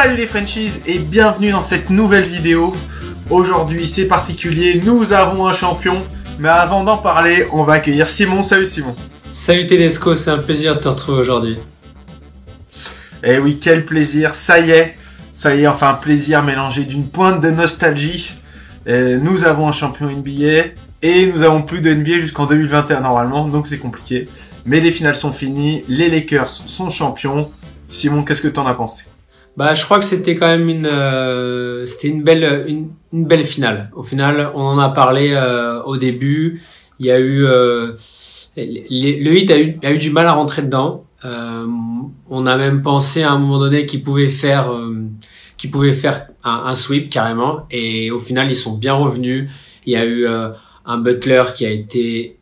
Salut les Frenchies et bienvenue dans cette nouvelle vidéo. Aujourd'hui c'est particulier, nous avons un champion. Mais avant d'en parler, on va accueillir Simon. Salut Simon. Salut Tedesco, c'est un plaisir de te retrouver aujourd'hui. Eh oui, quel plaisir, ça y est, enfin un plaisir mélangé d'une pointe de nostalgie. Nous avons un champion NBA et nous avons plus de NBA jusqu'en 2021 normalement, donc c'est compliqué. Mais les finales sont finies, les Lakers sont champions. Simon, qu'est-ce que t'en as pensé? Bah, je crois que c'était quand même une belle finale. Au final, on en a parlé au début. Il y a eu le Heat a eu du mal à rentrer dedans. On a même pensé à un moment donné qu'ils pouvaient faire un sweep carrément. Et au final, ils sont bien revenus. Il y a eu un Butler qui a été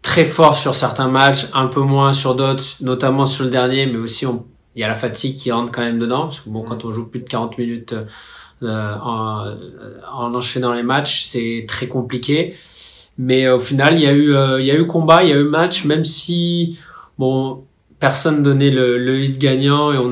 très fort sur certains matchs, un peu moins sur d'autres, notamment sur le dernier, mais aussi il y a la fatigue qui rentre quand même dedans, parce que bon, quand on joue plus de 40 minutes en enchaînant les matchs, c'est très compliqué. Mais au final, il y a eu combat, il y a eu match, même si bon, personne donnait le hit gagnant et on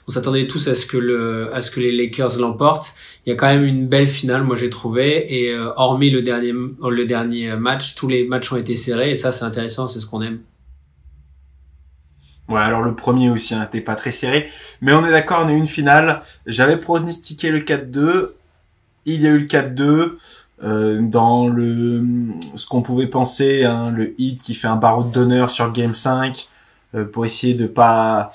s'attendait tous à ce que les Lakers l'emportent. Il y a quand même une belle finale, moi j'ai trouvé, et hormis le dernier match, tous les matchs ont été serrés et ça c'est intéressant, c'est ce qu'on aime. Ouais, alors le premier aussi n'était pas très serré, mais on est d'accord, on a eu une finale. J'avais pronostiqué le 4-2, il y a eu le 4-2 dans ce qu'on pouvait penser, hein, le Heat qui fait un baroud d'honneur sur le Game 5 pour essayer de pas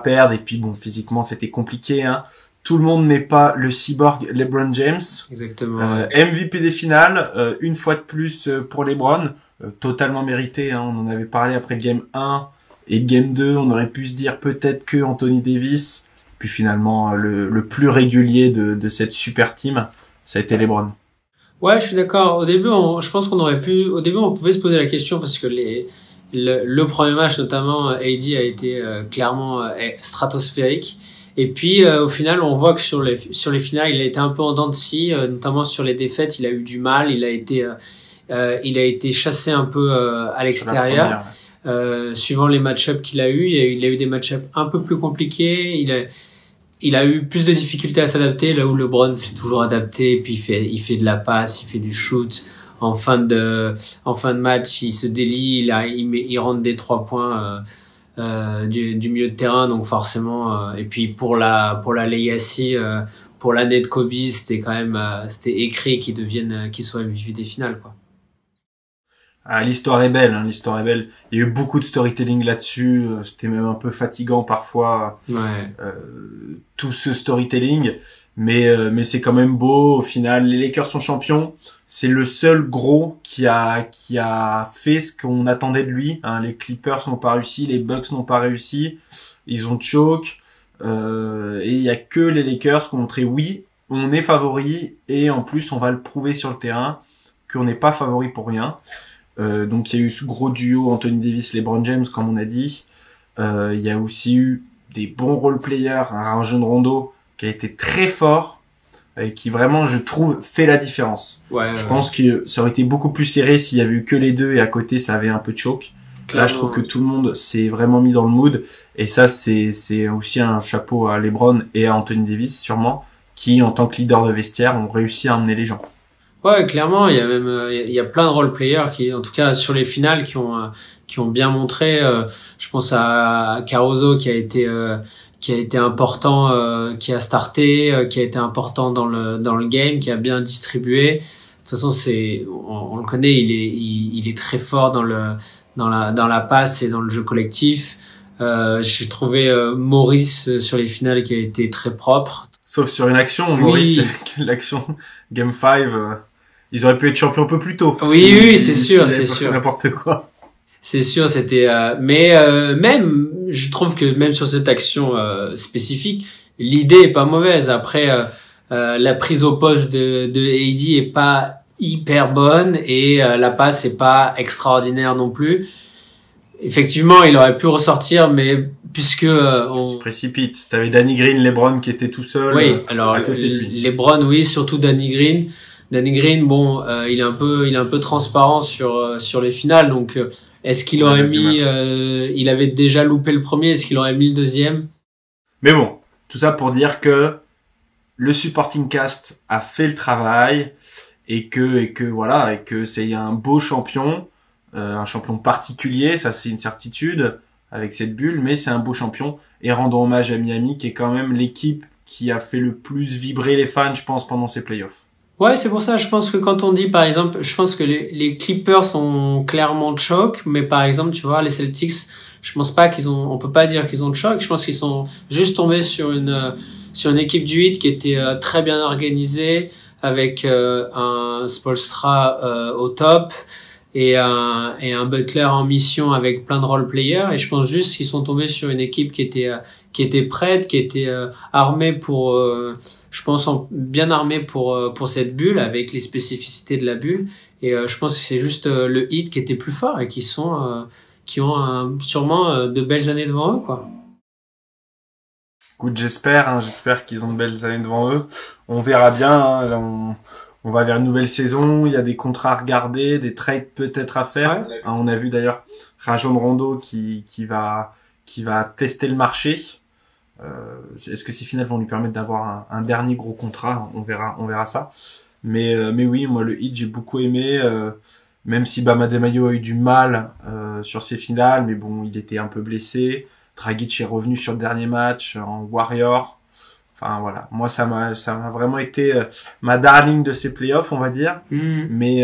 perdre, et puis bon, physiquement c'était compliqué, hein. Tout le monde n'est pas le cyborg LeBron James. Exactement. MVP des finales, une fois de plus pour LeBron, totalement mérité, hein. On en avait parlé après le Game 1 et le Game 2, on aurait pu se dire peut-être que Anthony Davis, puis finalement le plus régulier de cette super team, ça a été LeBron. Ouais, je suis d'accord. Au début, je pense au début on pouvait se poser la question parce que le premier match notamment, AD a été clairement stratosphérique. Et puis au final, on voit que sur les finales, il a été un peu en dents de scie, notamment sur les défaites, il a eu du mal, il a été chassé un peu à l'extérieur. Suivant les match-ups qu'il a eu, il a eu des match-ups un peu plus compliqués, il a eu plus de difficultés à s'adapter, là où LeBron s'est toujours adapté, et puis il fait de la passe, il fait du shoot. En fin de match, il se délie, il rentre des 3 points du milieu de terrain, donc forcément. Et puis pour la legacy, pour l'année de Kobe, c'était quand même c'était écrit qu'il soit MVP des finales, quoi. Ah, l'histoire est belle, hein, l'histoire est belle. Il y a eu beaucoup de storytelling là-dessus. C'était même un peu fatigant parfois. Ouais. Tout ce storytelling, mais c'est quand même beau. Au final, les Lakers sont champions. C'est le seul gros qui a fait ce qu'on attendait de lui. Hein, les Clippers n'ont pas réussi, les Bucks n'ont pas réussi. Ils ont choke. Et il y a que les Lakers qui ont montré oui, on est favori et en plus on va le prouver sur le terrain qu'on n'est pas favori pour rien. Donc il y a eu ce gros duo Anthony Davis, LeBron James comme on a dit. Il y a aussi eu des bons role players, un Rajon Rondo qui a été très fort et qui vraiment je trouve fait la différence. Je pense que ça aurait été beaucoup plus serré s'il y avait eu que les deux et à côté ça avait un peu de choke. Là je trouve que tout le monde s'est vraiment mis dans le mood et ça c'est aussi un chapeau à LeBron et à Anthony Davis sûrement qui en tant que leader de vestiaire ont réussi à emmener les gens. Ouais, clairement, il y a plein de role players qui, en tout cas, sur les finales, qui ont bien montré. Je pense à Caruso qui a été important, qui a starté, qui a été important dans le game, qui a bien distribué. De toute façon, on le connaît, il est très fort dans la passe et dans le jeu collectif. J'ai trouvé Maurice sur les finales qui a été très propre. Sauf sur une action, Maurice, l'action Game 5, ils auraient pu être champions un peu plus tôt. Oui, c'est sûr, c'est sûr. N'importe quoi. C'est sûr, c'était. Mais même, je trouve que même sur cette action spécifique, l'idée est pas mauvaise. Après, la prise au poste de AD est pas hyper bonne et la passe est pas extraordinaire non plus. Effectivement, il aurait pu ressortir, mais puisque on se précipite. T'avais Danny Green, LeBron qui était tout seul. Oui, alors à côté de lui. LeBron, oui, surtout Danny Green. Danny Green, bon, il est un peu transparent sur les finales, donc est-ce qu'il aurait mis, il avait déjà loupé le premier, est-ce qu'il aurait mis le deuxième? Mais bon, tout ça pour dire que le supporting cast a fait le travail et que c'est un beau champion, un champion particulier, ça c'est une certitude avec cette bulle, mais c'est un beau champion. Et rendons hommage à Miami, qui est quand même l'équipe qui a fait le plus vibrer les fans, je pense, pendant ces playoffs. Ouais, c'est pour ça, je pense que quand on dit, par exemple, je pense que les Clippers sont clairement de choc, mais par exemple, tu vois, les Celtics, je pense pas on peut pas dire qu'ils ont de choc, je pense qu'ils sont juste tombés sur une équipe du Heat qui était très bien organisée, avec un Spoelstra au top, et un Butler en mission avec plein de role players, et je pense juste qu'ils sont tombés sur une équipe qui était prête, qui était armée pour je pense bien armée pour cette bulle, avec les spécificités de la bulle, et je pense que c'est juste le Heat qui était plus fort et qui ont sûrement de belles années devant eux, quoi. Écoute, j'espère qu'ils ont de belles années devant eux. On verra bien, hein. Là, on va vers une nouvelle saison, il y a des contrats à regarder, des trades peut-être à faire. Ouais. On a vu d'ailleurs Rajon Rondo qui va tester le marché. Est-ce que ces finales vont lui permettre d'avoir un dernier gros contrat? On verra ça. Mais oui, moi le Heat j'ai beaucoup aimé, même si Bam Adebayo a eu du mal sur ces finales, mais bon, il était un peu blessé. Dragic est revenu sur le dernier match en Warrior. Enfin voilà, moi ça m'a vraiment été ma darling de ces playoffs, on va dire. Mais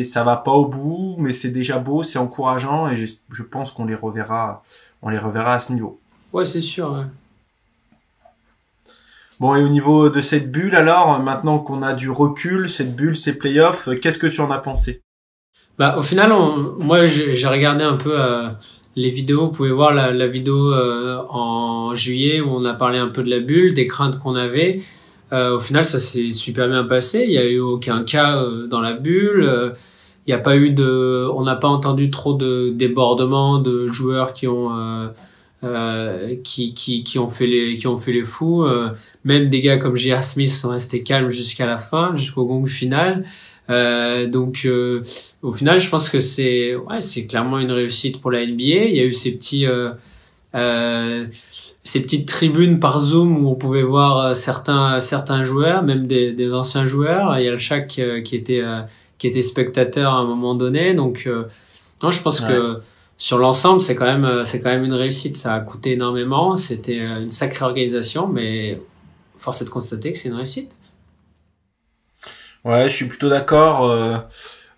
ça va pas au bout, mais c'est déjà beau, c'est encourageant, et je pense qu'on les reverra à ce niveau. Ouais, c'est sûr. Ouais. Bon, et au niveau de cette bulle, alors, maintenant qu'on a du recul, cette bulle, ces playoffs, qu'est-ce que tu en as pensé? Bah, au final, moi, j'ai regardé un peu les vidéos. Vous pouvez voir la vidéo en juillet où on a parlé un peu de la bulle, des craintes qu'on avait. Au final, ça s'est super bien passé. Il y a eu aucun cas dans la bulle. Il y a pas eu on n'a pas entendu trop de débordements de joueurs qui ont fait les fous. Même des gars comme J.R. Smith sont restés calmes jusqu'à la fin, jusqu'au gong final. Donc au final, je pense que c'est clairement une réussite pour la NBA. Il y a eu ces petites tribunes par Zoom où on pouvait voir certains joueurs, même des anciens joueurs. Il y a le Shaq qui était spectateur à un moment donné. Donc non, je pense que sur l'ensemble, c'est quand même une réussite. Ça a coûté énormément. C'était une sacrée organisation, mais force est de constater que c'est une réussite. Ouais, je suis plutôt d'accord.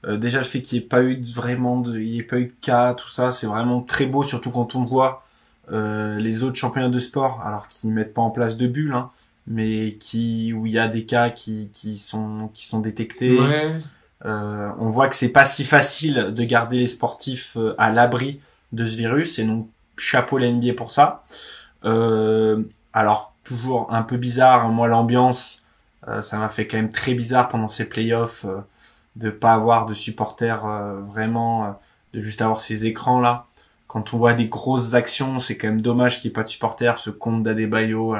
Déjà le fait qu'il n'y ait pas eu de cas, tout ça, c'est vraiment très beau, surtout quand on voit les autres championnats de sport, alors qu'ils mettent pas en place de bulles, hein, mais où il y a des cas qui sont détectés. Ouais. On voit que c'est pas si facile de garder les sportifs à l'abri de ce virus, et donc chapeau la NBA pour ça. Alors toujours un peu bizarre, moi l'ambiance, ça m'a fait quand même très bizarre pendant ces playoffs de pas avoir de supporters vraiment, de juste avoir ces écrans là. Quand on voit des grosses actions, c'est quand même dommage qu'il n'y ait pas de supporters. Ce compte d'Adebayo,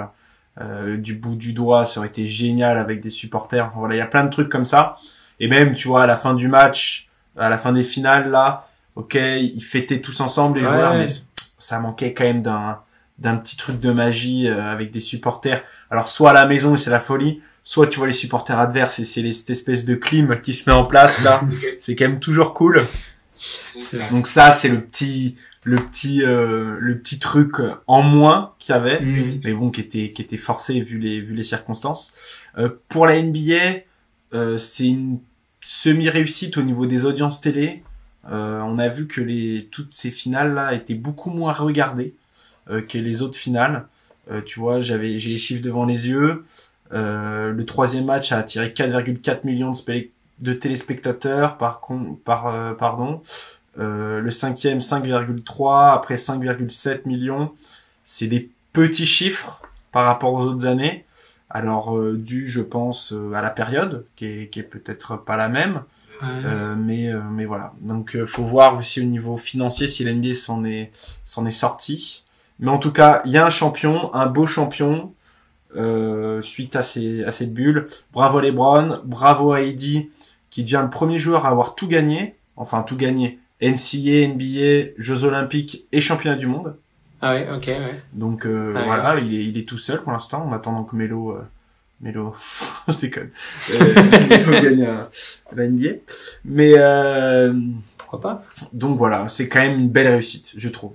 du bout du doigt, ça aurait été génial avec des supporters. Enfin, voilà, il y a plein de trucs comme ça. Et même, tu vois, à la fin du match, à la fin des finales, là, ok, ils fêtaient tous ensemble les joueurs, mais ça manquait quand même d'un petit truc de magie avec des supporters. Alors, soit à la maison, et c'est la folie, soit tu vois les supporters adverses et c'est cette espèce de clim qui se met en place, là. C'est quand même toujours cool. Donc ça, c'est le petit truc en moins qu'il y avait, mais bon, qui était forcé vu les circonstances. Pour la NBA, c'est une semi-réussite au niveau des audiences télé. On a vu que toutes ces finales là étaient beaucoup moins regardées que les autres finales. Tu vois, j'ai les chiffres devant les yeux. Le troisième match a attiré 4,4 millions de téléspectateurs pardon. Le cinquième 5,3, après 5,7 millions. C'est des petits chiffres par rapport aux autres années. Alors dû, je pense, à la période qui est peut-être pas la même, mais voilà. Donc faut voir aussi au niveau financier si la NBA s'en est sorti. Mais en tout cas, il y a un champion, un beau champion suite à cette bulle. Bravo LeBron, bravo à AD qui devient le premier joueur à avoir tout gagné, enfin tout gagné. NCAA, NBA, Jeux Olympiques et Championnat du Monde. Ah ouais, ok, ouais. Donc voilà, ouais. Il est tout seul pour l'instant, en attendant que Melo, je déconne, Melo gagne la NBA. Mais pourquoi pas. Donc voilà, c'est quand même une belle réussite, je trouve.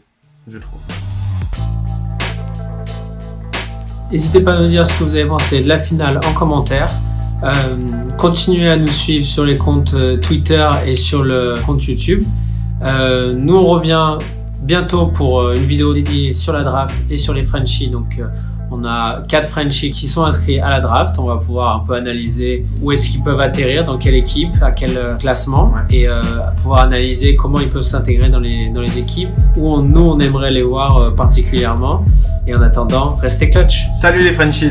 N'hésitez pas à nous dire ce que vous avez pensé de la finale en commentaire. Continuez à nous suivre sur les comptes Twitter et sur le compte YouTube. Nous on revient bientôt pour une vidéo dédiée sur la draft et sur les Frenchies. Donc on a 4 Frenchies qui sont inscrits à la draft. On va pouvoir un peu analyser où est-ce qu'ils peuvent atterrir, dans quelle équipe, à quel classement, et pouvoir analyser comment ils peuvent s'intégrer dans les équipes où on aimerait les voir particulièrement. Et en attendant, restez clutch. Salut les Frenchies.